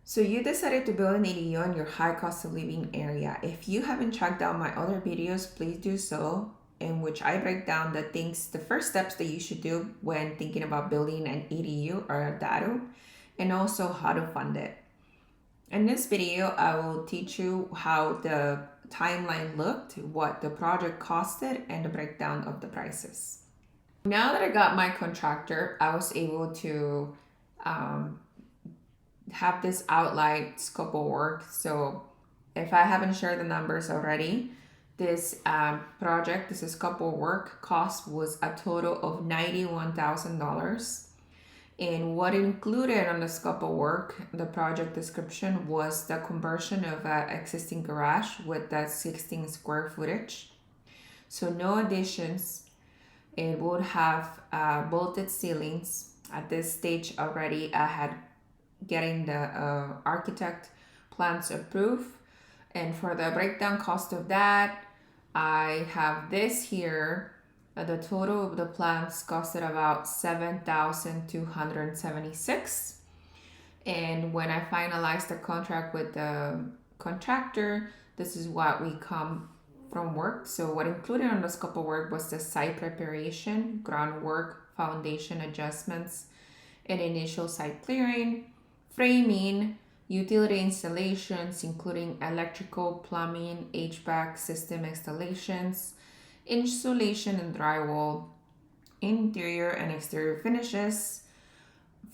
So you decided to build an ADU in your high cost of living area. If you haven't checked out my other videos, please do so, in which I break down the first steps that you should do when thinking about building an ADU or a dado, and also how to fund it. In this video, I will teach you how the timeline looked, what the project costed, and the breakdown of the prices. Now that I got my contractor, I was able to have this outline scope of work. So if I haven't shared the numbers already, this project, this scope of work cost was a total of $91,000. And what included on the scope of work, the project description, was the conversion of an existing garage with that 16 square footage. So no additions. It would have bolted ceilings. At this stage already, I had getting the architect plans approved. And for the breakdown cost of that, I have this here. The total of the plans costed about $7,276. And when I finalized the contract with the contractor, this is what we come from work. So what included on the scope of work was the site preparation, groundwork, foundation adjustments, and initial site clearing, framing, utility installations, including electrical, plumbing, HVAC system installations, insulation and drywall, interior and exterior finishes,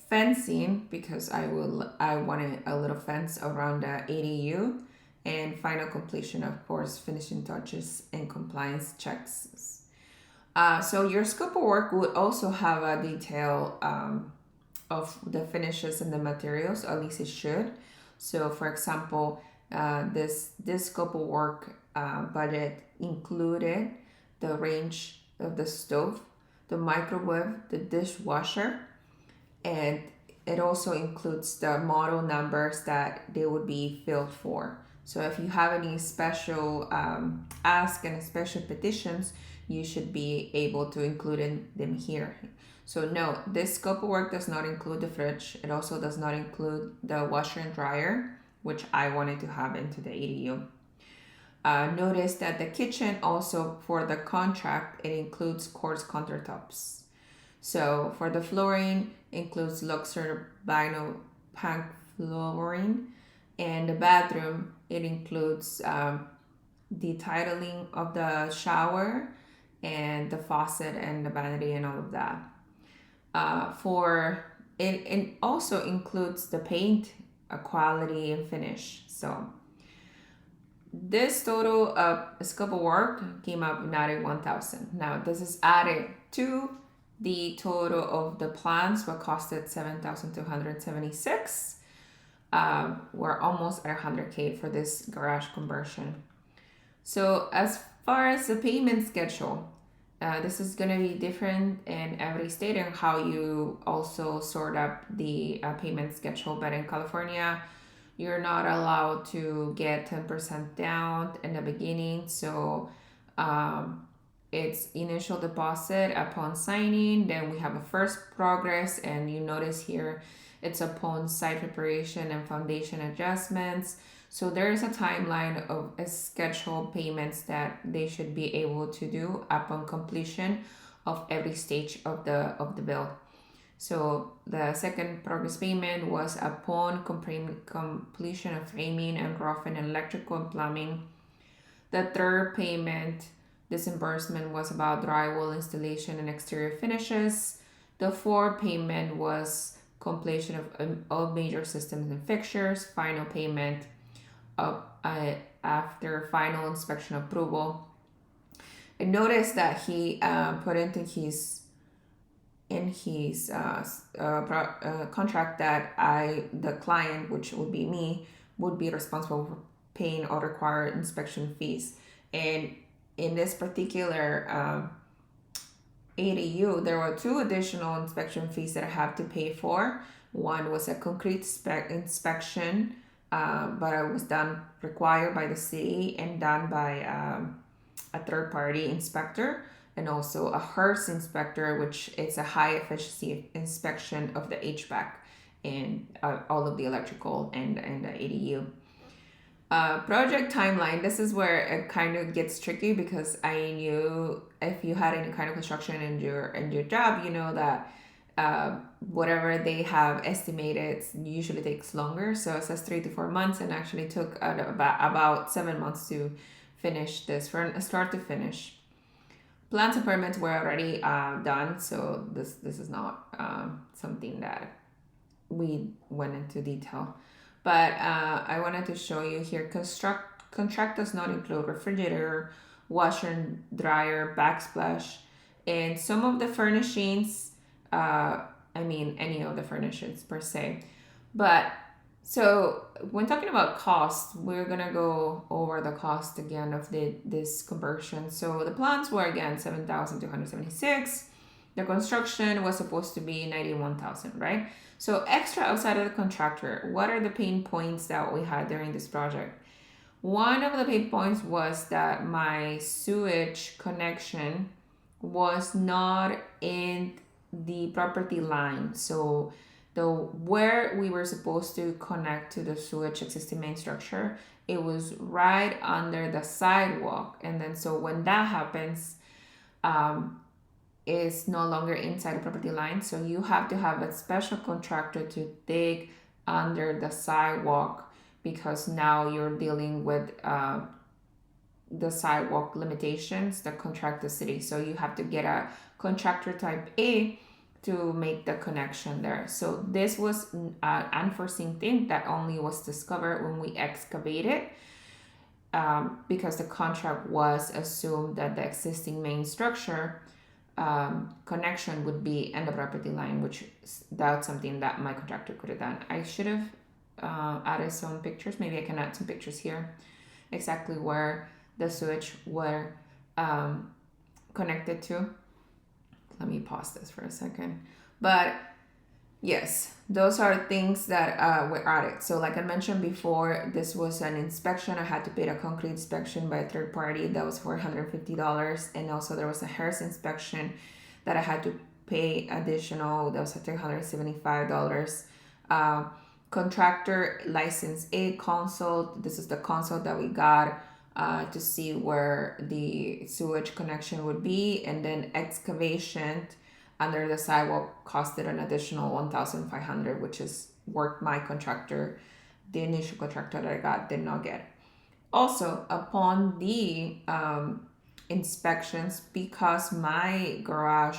fencing, because I wanted a little fence around the ADU, and final completion, of course, finishing touches and compliance checks. So your scope of work would also have a detail of the finishes and the materials, at least it should. So for example, this scope of work budget included the range of the stove, the microwave, the dishwasher, and it also includes the model numbers that they would be filled for. So if you have any special ask and special petitions, you should be able to include them here. So no, this scope of work does not include the fridge. It also does not include the washer and dryer, which I wanted to have into the ADU. Notice that the kitchen also, for the contract, it includes quartz countertops. So for the flooring, includes Luxor vinyl plank flooring, and the bathroom, it includes the titling of the shower and the faucet and the vanity and all of that. It also includes the paint, quality and finish. So this total scope of work came up with 91,000. Now this is added to the total of the plans, what costed 7,276. We're almost at 100K for this garage conversion. So as far as the payment schedule, this is going to be different in every state and how you also sort up the payment schedule. But in California, you're not allowed to get 10% down in the beginning. So it's initial deposit upon signing. Then we have a first progress. And you notice here, it's upon site preparation and foundation adjustments. So there is a timeline of scheduled payments that they should be able to do upon completion of every stage of the build. So the second progress payment was upon completion of framing and roofing and electrical and plumbing. The third payment disbursement was about drywall installation and exterior finishes. The fourth payment was completion of all major systems and fixtures. Final payment after final inspection approval. And notice that he put into his contract that the client, which would be me, would be responsible for paying all required inspection fees. And in this particular ADU, there were two additional inspection fees that I have to pay for. One was a concrete inspection, but it was required by the city and done by a third-party inspector, and also a HERS inspector, which is a high efficiency inspection of the HVAC. and all of the electrical and the ADU. Project timeline. This is where it kind of gets tricky because I knew if you had any kind of construction in your job, you know that whatever they have estimated usually takes longer. So it says 3 to 4 months, and actually took about 7 months to finish this from start to finish. Plans and permits were already done, so this is not something that we went into detail. But I wanted to show you here. Contract does not include refrigerator, washer and dryer, backsplash, and some of the furnishings. I mean, any of the furnishings per se. But so when talking about cost, we're gonna go over the cost again of this conversion. So the plans were again 7,276. The construction was supposed to be 91,000, right? So extra outside of the contractor, what are the pain points that we had during this project? One of the pain points was that my sewage connection was not in the property line. So where we were supposed to connect to the sewage existing main structure, it was right under the sidewalk. And then so when that happens, is no longer inside the property line. So you have to have a special contractor to dig under the sidewalk, because now you're dealing with the sidewalk limitations that contract the city. So you have to get a contractor type A to make the connection there. So this was an unforeseen thing that only was discovered when we excavated, because the contract was assumed that the existing main structure connection would be in the property line, which that's something that my contractor could have done. I should have added some pictures. Maybe I can add some pictures here, exactly where the sewage were connected to. Let me pause this for a second. But yes, those are things that were added. So like I mentioned before, this was an inspection. I had to pay a concrete inspection by a third party. That was $450. And also there was a Harris inspection that I had to pay additional. That was $375. Contractor license A consult. This is the consult that we got to see where the sewage connection would be. And then excavation under the sidewalk costed an additional $1,500, which is work my contractor, the initial contractor that I got, did not get. Also, upon the inspections, because my garage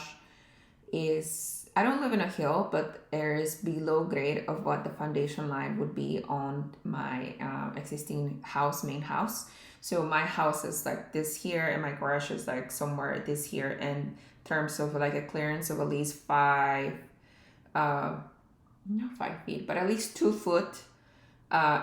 is, I don't live in a hill, but there is below grade of what the foundation line would be on my existing house, main house. So my house is like this here, and my garage is like somewhere this here, in terms of like a clearance of at least not 5 feet, but at least 2 foot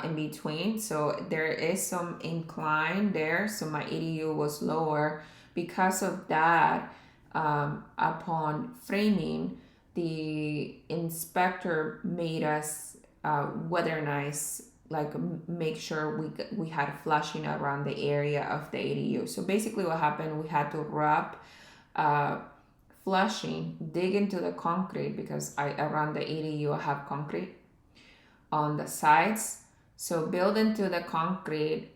in between. So there is some incline there. So my ADU was lower. Because of that, upon framing, the inspector made us weatherize, like make sure we had flushing around the area of the ADU. So basically what happened, we had to wrap flushing, dig into the concrete, because around the ADU I have concrete on the sides. So build into the concrete,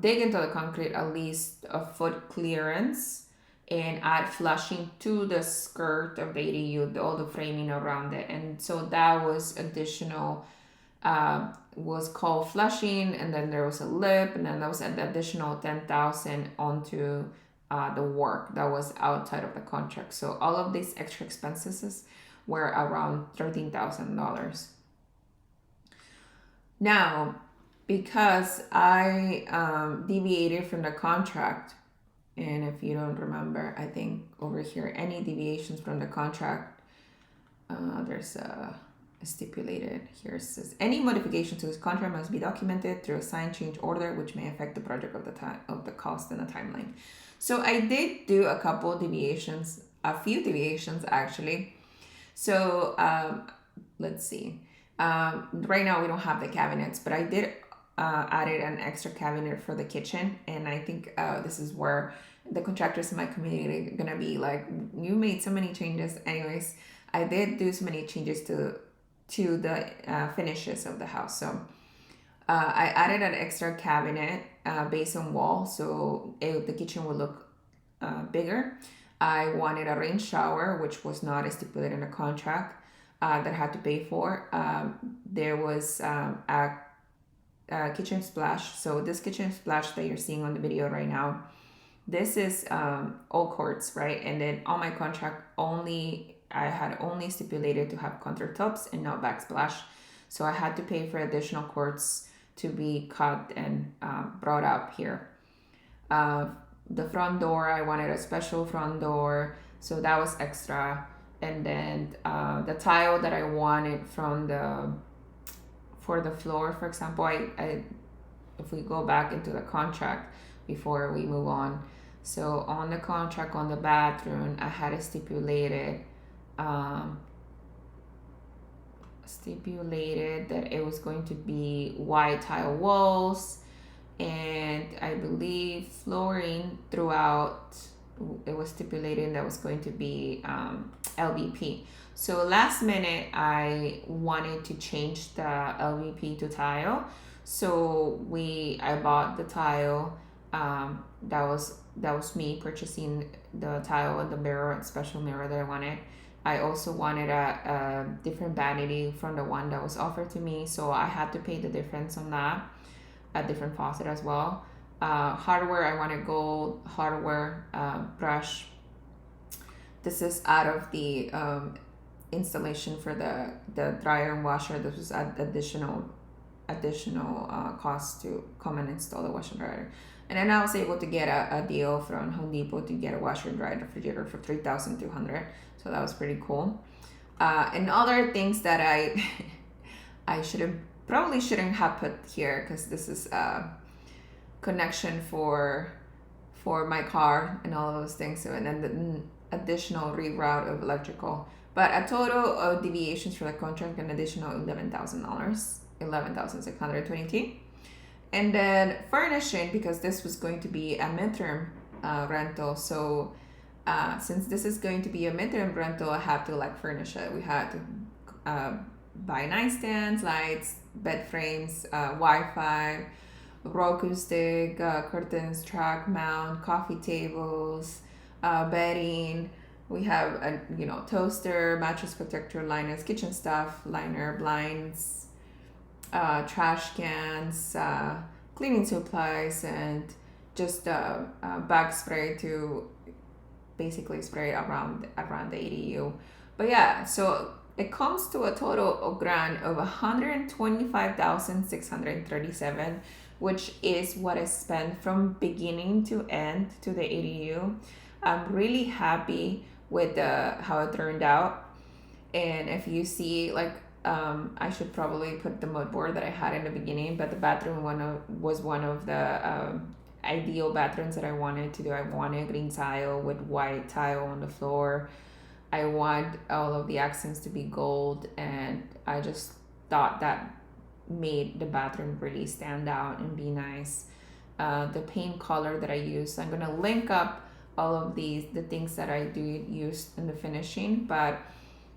dig into the concrete at least a foot clearance, and add flushing to the skirt of the ADU, all the framing around it. And so that was additional, was called flushing, and then there was a lip, and then there was an additional $10,000 onto the work that was outside of the contract. So all of these extra expenses were around $13,000. Now, because I deviated from the contract, and if you don't remember, I think over here, any deviations from the contract, there's a stipulated here. It says any modification to this contract must be documented through a signed change order, which may affect the project of the time of the cost and the timeline. So I did do a couple deviations, a few deviations actually. So let's see. Right now we don't have the cabinets, but I did added an extra cabinet for the kitchen, and I think this is where the contractors in my community are gonna be like, you made so many changes. Anyways, I did do so many changes to to the finishes of the house. So I added an extra cabinet based on wall, so the kitchen would look bigger. I wanted a rain shower, which was not stipulated in the contract that I had to pay for. There was a kitchen splash. So this kitchen splash that you're seeing on the video right now, this is all quartz, right? And then on my contract, I had only stipulated to have countertops and not backsplash. So I had to pay for additional quartz to be cut and brought up here. The front door, I wanted a special front door, so that was extra. And then the tile that I wanted for the floor, for example, if we go back into the contract before we move on. So on the contract on the bathroom, I had stipulated that it was going to be white tile walls, and I believe flooring throughout. It was stipulated that was going to be LVP. So last minute, I wanted to change the LVP to tile. So I bought the tile. That was me purchasing the tile and the mirror, special mirror that I wanted. I also wanted a different vanity from the one that was offered to me, so I had to pay the difference on that. A different faucet as well. Hardware, I wanted gold hardware brush. This is out of the installation for the dryer and washer. This was additional cost to come and install the washer and dryer. And then I was able to get a deal from Home Depot to get a washer and dryer refrigerator for $3,200. So that was pretty cool. And other things that I probably shouldn't have put here, because this is a connection for my car and all of those things. So, and then the additional reroute of electrical. But a total of deviations for the contract, an additional $11,000, $11,622. And then furnishing, because this was going to be a midterm rental. So since this is going to be a midterm rental, I have to furnish it. We had to buy nightstands, lights, bed frames, Wi-Fi, Roku stick, curtains, track mount, coffee tables, bedding. We have a toaster, mattress protector, liners, kitchen stuff, liner, blinds, trash cans, cleaning supplies, and just bag spray to basically spray around the ADU. But yeah, so it comes to a total of grand of $125,637, which is what I spent from beginning to end to the ADU. I'm really happy with how it turned out. And if you see, I should probably put the mood board that I had in the beginning, but the bathroom was one of the ideal bathrooms that I wanted to do. I wanted green tile with white tile on the floor. I want all of the accents to be gold, and I just thought that made the bathroom really stand out and be nice. The paint color that I used, I'm gonna link up all of the things that I do use in the finishing, but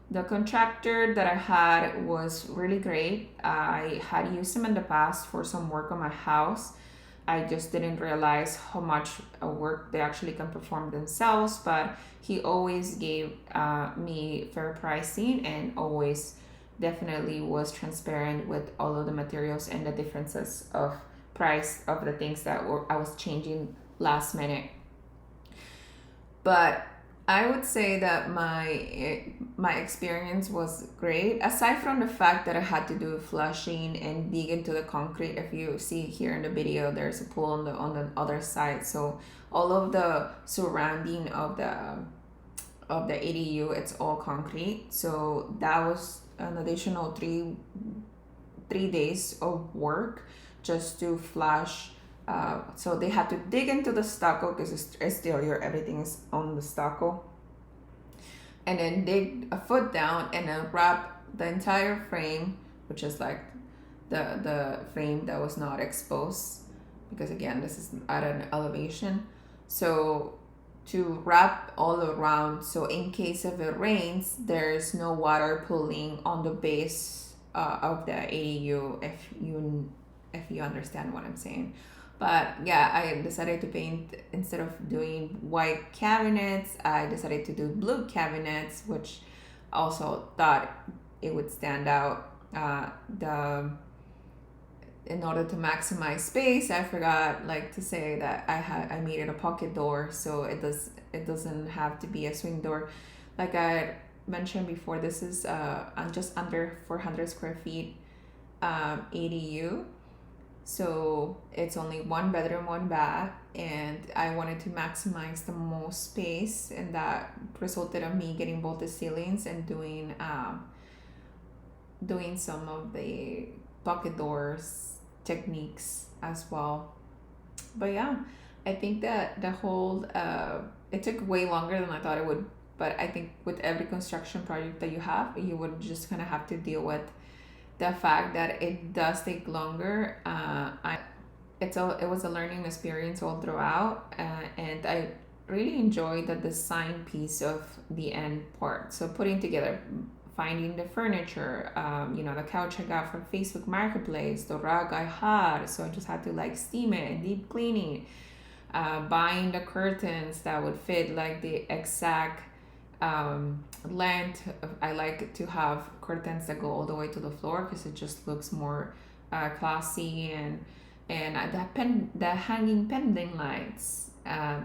the contractor that I had was really great. I had used him in the past for some work on my house. I just didn't realize how much work they actually can perform themselves, but he always gave me fair pricing and always definitely was transparent with all of the materials and the differences of price of the things that I was changing last minute. But I would say that my experience was great, aside from the fact that I had to do flushing and dig into the concrete. If you see here in the video, there's a pool on the other side, so all of the surrounding of the ADU, it's all concrete. So that was an additional three days of work just to flush. So they had to dig into the stucco, because it's still here, everything is on the stucco, and then dig a foot down and then wrap the entire frame, which is the frame that was not exposed, because again, this is at an elevation. So to wrap all around, so in case of it rains, there's no water pooling on the base of the ADU, if you understand what I'm saying. But yeah, I decided to paint, instead of doing white cabinets, I decided to do blue cabinets, which also thought it would stand out. The In order to maximize space, I forgot like to say that I made it a pocket door, so it doesn't have to be a swing door. Like I mentioned before, this is just under 400 square feet ADU, so it's only one bedroom, one bath, and I wanted to maximize the most space, and that resulted in me getting both the ceilings and doing some of the pocket doors techniques as well. But yeah, I think that the whole it took way longer than I thought it would. But I think with every construction project that you have, you would just kind of have to deal with the fact that it does take longer. It was a learning experience all throughout, and I really enjoyed the design piece of the end part. So putting together, finding the furniture, the couch I got from Facebook Marketplace, the rug I had, so I just had to like steam it and deep cleaning. Buying the curtains that would fit like the exact length. I like to have curtains that go all the way to the floor because it just looks more classy, and the hanging pendant lights.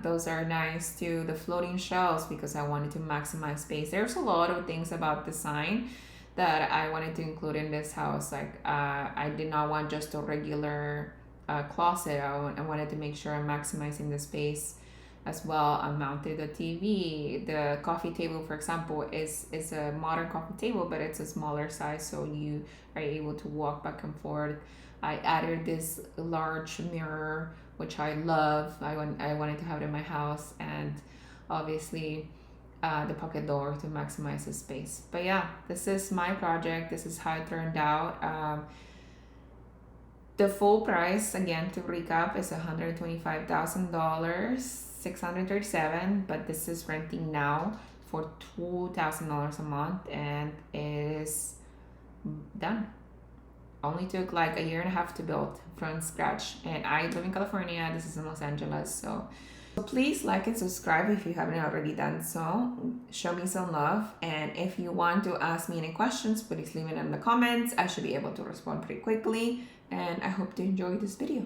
Those are nice too. The floating shelves, because I wanted to maximize space. There's a lot of things about design that I wanted to include in this house. Like I did not want just a regular closet. I wanted to make sure I'm maximizing the space as well. I mounted a TV. The coffee table, for example, is a modern coffee table, but it's a smaller size, so you are able to walk back and forth. I added this large mirror, which I love. I wanted to have it in my house, and obviously the pocket door to maximize the space. But yeah, this is my project. This is how it turned out. The full price, again, to recap, is $125,000, 637, but this is renting now for $2,000 a month, and it is done. Only took like a year and a half to build from scratch, and I live in California. This is in Los Angeles, so please like and subscribe if you haven't already done so. Show me some love, and if you want to ask me any questions, please leave it in the comments. I should be able to respond pretty quickly, and I hope to enjoy this video.